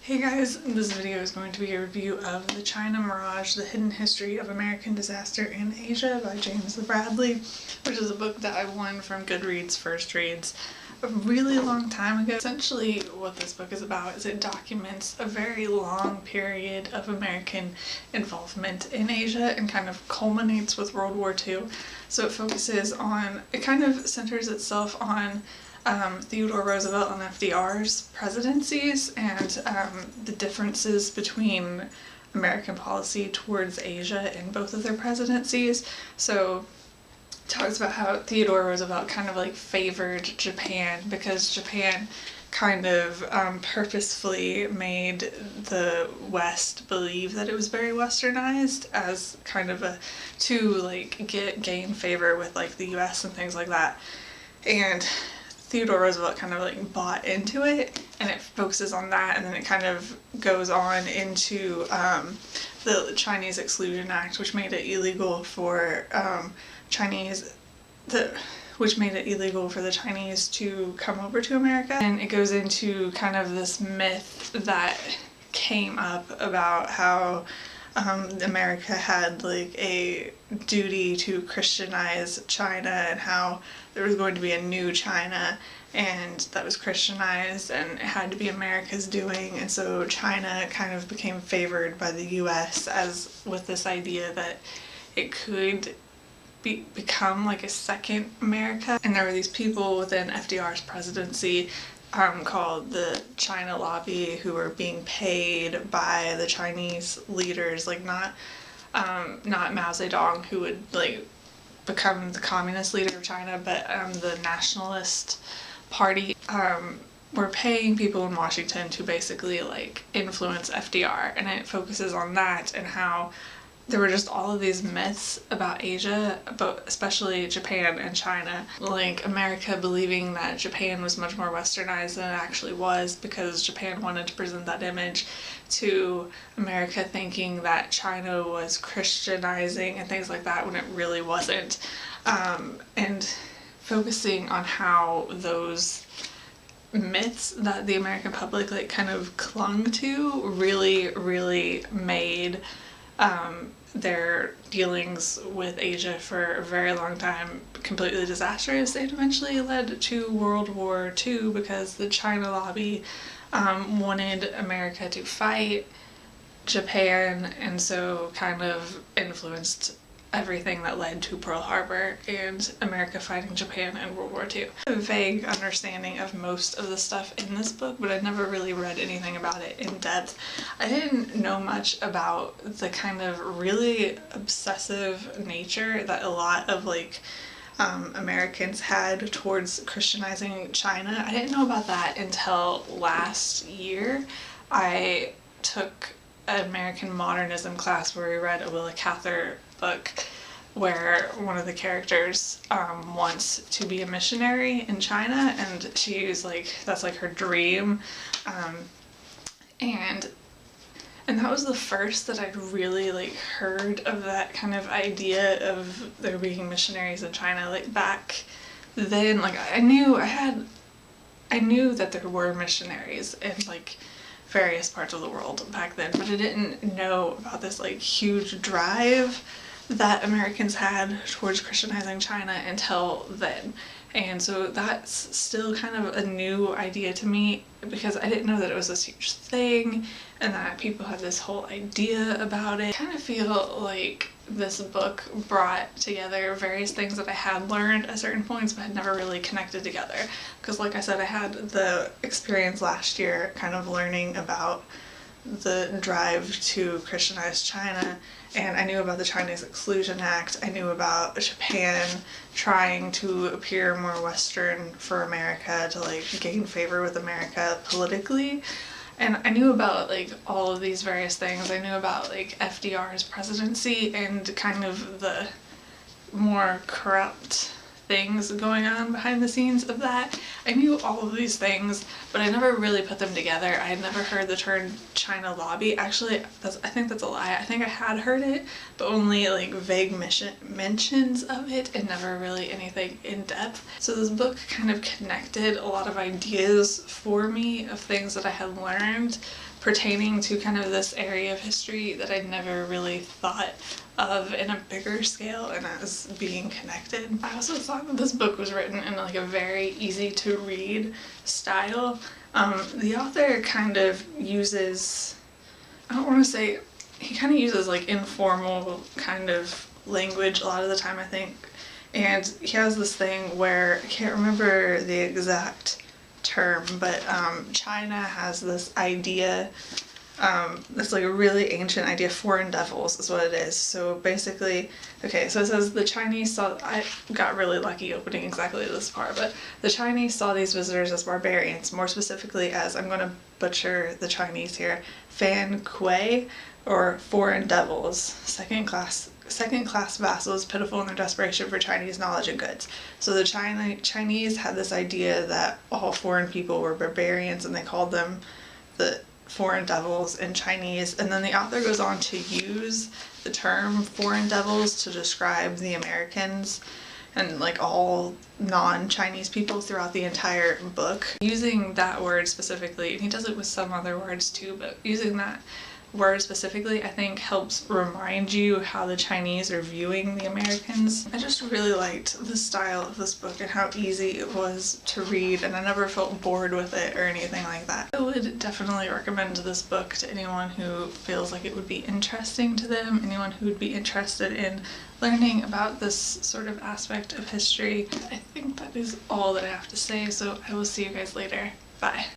Hey guys, this video is going to be a review of The China Mirage, The Hidden History of American Disaster in Asia by James Bradley, which is a book that I won from Goodreads first reads a really long time ago. Essentially what this book is about is it documents a very long period of American involvement in Asia and kind of culminates with World War II. So it kind of centers itself on Theodore Roosevelt and FDR's presidencies and the differences between American policy towards Asia in both of their presidencies. So it talks about how Theodore Roosevelt kind of like favored Japan because Japan kind of purposefully made the West believe that it was very westernized as kind of gain favor with like the US and things like that. And Theodore Roosevelt kind of like bought into it, and it focuses on that, and then it kind of goes on into the Chinese Exclusion Act, which made it illegal for the Chinese to come over to America. And it goes into kind of this myth that came up about how America had like a duty to Christianize China and how there was going to be a new China and that was Christianized and it had to be America's doing, and so China kind of became favored by the US as with this idea that it could become like a second America. And there were these people within FDR's presidency called the China Lobby who were being paid by the Chinese leaders, like not Mao Zedong, who would like become the communist leader of China, but the nationalist party were paying people in Washington to basically like influence FDR, and it focuses on that and how there were just all of these myths about Asia, but especially Japan and China. Like America believing that Japan was much more westernized than it actually was because Japan wanted to present that image, to America thinking that China was Christianizing and things like that when it really wasn't. And focusing on how those myths that the American public like kind of clung to really made their dealings with Asia for a very long time completely disastrous. It eventually led to World War II because the China Lobby wanted America to fight Japan, and so kind of influenced everything that led to Pearl Harbor and America fighting Japan in World War II. A vague understanding of most of the stuff in this book, but I never really read anything about it in depth. I didn't know much about the kind of really obsessive nature that a lot of like Americans had towards Christianizing China. I didn't know about that until last year. I took an American modernism class where we read a Willa Cather book where one of the characters wants to be a missionary in China, and she's like, that's like her dream, and that was the first that I'd really like heard of that kind of idea of there being missionaries in China. Like back then, like I knew that there were missionaries in like various parts of the world back then, but I didn't know about this like huge drive that Americans had towards Christianizing China until then. And so that's still kind of a new idea to me because I didn't know that it was this huge thing and that people had this whole idea about it. I kind of feel like this book brought together various things that I had learned at certain points but had never really connected together. Because like I said, I had the experience last year kind of learning about the drive to Christianize China, and I knew about the Chinese Exclusion Act. I knew about Japan trying to appear more Western for America to like gain favor with America politically. And I knew about like all of these various things. I knew about like FDR's presidency and kind of the more corrupt things going on behind the scenes of that. I knew all of these things, but I never really put them together. I had never heard the term China Lobby. Actually, I think that's a lie. I think I had heard it, but only like vague mentions of it and never really anything in depth. So this book kind of connected a lot of ideas for me of things that I had learned pertaining to kind of this area of history that I'd never really thought of in a bigger scale and as being connected. I also thought that this book was written in like a very easy to read style. The author kind of uses, I don't want to say, he kind of uses like informal kind of language a lot of the time, I think. And he has this thing where, I can't remember the exact term, but China has this idea, it's like a really ancient idea, foreign devils is what it is. So basically, okay, so it says the Chinese saw, I got really lucky opening exactly this part, but the Chinese saw these visitors as barbarians, more specifically as, I'm going to butcher the Chinese here, fan kuei, or foreign devils, second class vassals, pitiful in their desperation for Chinese knowledge and goods. So the Chinese had this idea that all foreign people were barbarians, and they called them the foreign devils in Chinese. And then the author goes on to use the term foreign devils to describe the Americans and like all non-Chinese people throughout the entire book. Using that word specifically, and he does it with some other words too, but using that word specifically, I think helps remind you how the Chinese are viewing the Americans. I just really liked the style of this book and how easy it was to read, and I never felt bored with it or anything like that. I would definitely recommend this book to anyone who feels like it would be interesting to them, anyone who would be interested in learning about this sort of aspect of history. I think that is all that I have to say, so I will see you guys later. Bye.